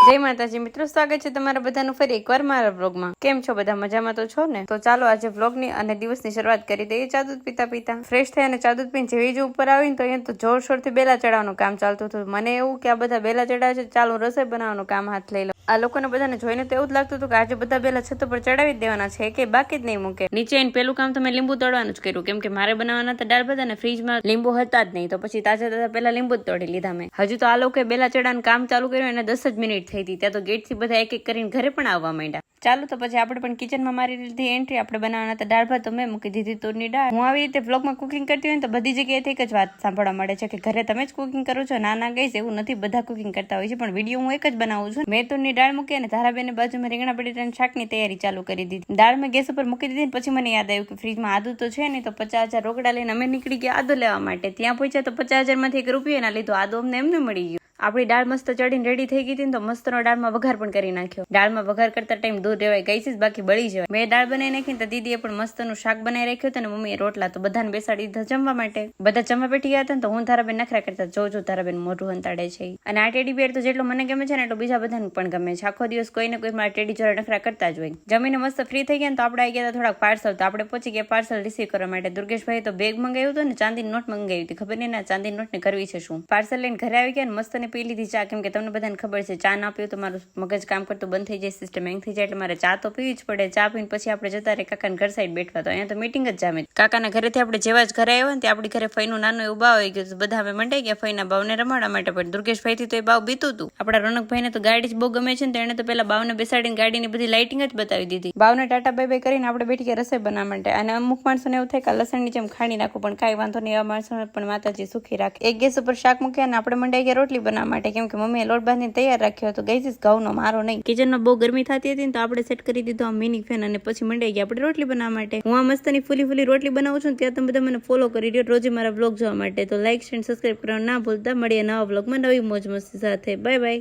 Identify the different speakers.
Speaker 1: જય માતાજી મિત્રો, સ્વાગત છે તમારા બધાનું ફરી એકવાર મારા વ્લોગમાં। કેમ છો બધા? મજામાં તો છો ને? તો ચાલો આજે વ્લોગની અને દિવસની શરૂઆત કરી દઈએ ચા દૂધ પીતા ફ્રેશ થઈ અને ચા દૂધ પીને જેવી જ ઉપર આવીને તો અહીંયા તો જોરશોરથી બેલા ચડાવવાનું કામ ચાલતું હતું। મને એવું કે આ બધા બેલા ચડાવે છે, ચાલો રસોઈ બનાવવાનું કામ હાથ લઈ લો। આ લોકોને બધાને જોઈને તો એવું જ લાગતું હતું કે આજે બધા બેલા છત પર ચડાવી જ દેવાના છે, કે બાકી જ નહીં મૂકે। નીચે આવીને પેલું કામ તો મેં લીંબુ તોડવાનું જ કર્યું, કેમ કે મારે બનાવવાના હતા દાળ ભાત અને ફ્રીજમાં લીંબુ હતા જ નહીં, તો પછી તાજા પેલા લીંબુ જ તોડી લીધા મેં। હજુ તો આ લોકોએ બેલા ચડાવવાનું કામ ચાલુ કર્યું અને 10 જ મિનિટ થઈ હતી, ત્યાં તો ગેટ થી બધા એક એક કરીને ઘરે પણ આવવા માંડ્યા। ચાલો તો પછી આપણે પણ કિચનમાં મારી લીધી એન્ટ્રી। આપણે બનાવવાના હતા દાળ ભાત, તો મેં મૂકી દીધી તુરની દાળ। હું આવી રીતે વ્લોગમાં કુકિંગ કરતી હોય ને તો બધી જગ્યાએથી એક જ વાત સાંભળવા મળે છે કે ઘરે તમે જ કુકિંગ કરો છો। ના ગઈશ, એવું નથી, બધા કુકિંગ કરતા હોય છે, પણ વિડીયો હું એક જ બનાવું છું। મેં તુરની દાળ મૂકી અને ધારાબેન બાજુમાં રીંગણા બટેટાના શાકની તૈયારી ચાલુ કરી દીધી। દાળ મેં ગેસ ઉપર મૂકી દીધી, પછી મને યાદ આવ્યું કે ફ્રીજમાં આદુ તો છે નહીં, તો 50,000 રોકડા લઈને અમે નીકળી ગયા આદુ લેવા માટે। ત્યાં પહોંચ્યા તો 50,000 માંથી ₹1 ના લીધો, આદુ અમને એમને મળી ગયું। આપણી દાળ મસ્ત ચડીને રેડી થઈ ગઈ હતી, તો મસ્તનો દાળમાં વઘાર પણ કરી નાખ્યો। દાળમાં વઘાર કરતા ટાઈમ દૂર રહેવાય ગઈ છે, બાકી બળી જવાય। મેં દાળ બનાવી નાખી તો દીદીએ પણ મસ્તનું શાક બનાવી રાખ્યું હતું, અને મમ્મીએ રોટલા। તો બધાને બેસાડી દીધા જમવા માટે। બધા જમવા બેઠી ગયા હતા ને તો હું ધારાબેન નખરા કરતા જો ધારાબેન મોઢું હંતાડે છે। અને આ ટેડી બેર તો જેટલો મને ગમે છે ને એટલો બીજા બધાને પણ ગમે છે। આખો દિવસ કોઈ ને કોઈ મારા ટેડી જોડે નખરા કરતા જ હોય। જમીને મસ્ત ફ્રી થઈ ગયા ને તો આપણે આવી ગયા થોડાક પાર્સલ, તો આપણે પહોંચી ગયા પાર્સલ રિસીવ કરવા માટે। દુર્ગેશભાઈ તો બેગ મંગાવ્યું હતું ને ચાંદીની નોટ મંગાવી હતી, ખબર નહીં ના ચાંદીની નોટ ને કરવી છે શું। પાર્સલ લઈને ઘરે આવી ગયા ને મસ્ત ને પી લીધી ચા, કેમ કે તમને બધાને ખબર છે ચા ના પીવું તો મારું મગજ કામ કરતું બંધ થઈ જાય, સિસ્ટમ હેંગ થઈ જાય, એટલે મારે ચા તો પીવી જ પડે। ચા પીને પછી આપણે જતા રહે કાકાના ઘર સાઈડ બેઠવા, તો અહીંયા તો મીટિંગ જ જામે। કાકાના ઘરેથી આપણે જેવા જ ઘરે આવ્યા ને ત્યાં આપણી ઘરે ફઈનું નાનું એવું બાવ આવી ગયું, બધા અમે મંડાઈ ગયા ફઈના બાવને રમાડવા માટે। પણ દુર્ગેશભાઈ થી તો એ બાવ બીતું હતું। આપણા રોનકભાઈને તો ગાડી જ બહુ ગમે છે ને, તો એને તો પેલા બાવને બેસાડીને ગાડીની બધી લાઇટિંગ જ બતાવી દીધી। બાવને ટાટા બાય બાય કરીને આપણે બેઠી ગયા રસોઈ બનાવવા માટે। અને અમુક માણસોને એવું થાય કે લસણની જેમ ખાણી નાખું, પણ કાંઈ વાંધો નહીં, એવા માણસોને પણ માતાજી સુખી રાખે। એક ગેસ ઉપર શાક મૂક્યા અને આપણે મંડાઈ ગયા રોટલી બનાવવા માટે, કેમ કે મમ્મીએ લોટ બાંધીને તૈયાર રાખ્યો હતો। ગઈ ઘઉંનો મારો નહીં, કિચનમાં બહુ ગરમી થતી હતી ને તો આપણે સેટ કરી દીધો આ મિની ફેન, અને પછી મંડાઈ ગયા આપણે રોટલી બનાવવા માટે। હું આ મસ્તની ફૂલી રોટલી બનાવું છું, ત્યાં તમે બધા મને ફોલો કરી દો રોજે મારા વ્લોગ જોવા માટે। તો લાઈક શેર સબસ્ક્રાઇબ કરવાનું ના ભૂલતા। મળીએ નવા વ્લોગમાં નવી મોજ મસ્તી સાથે। Bye bye.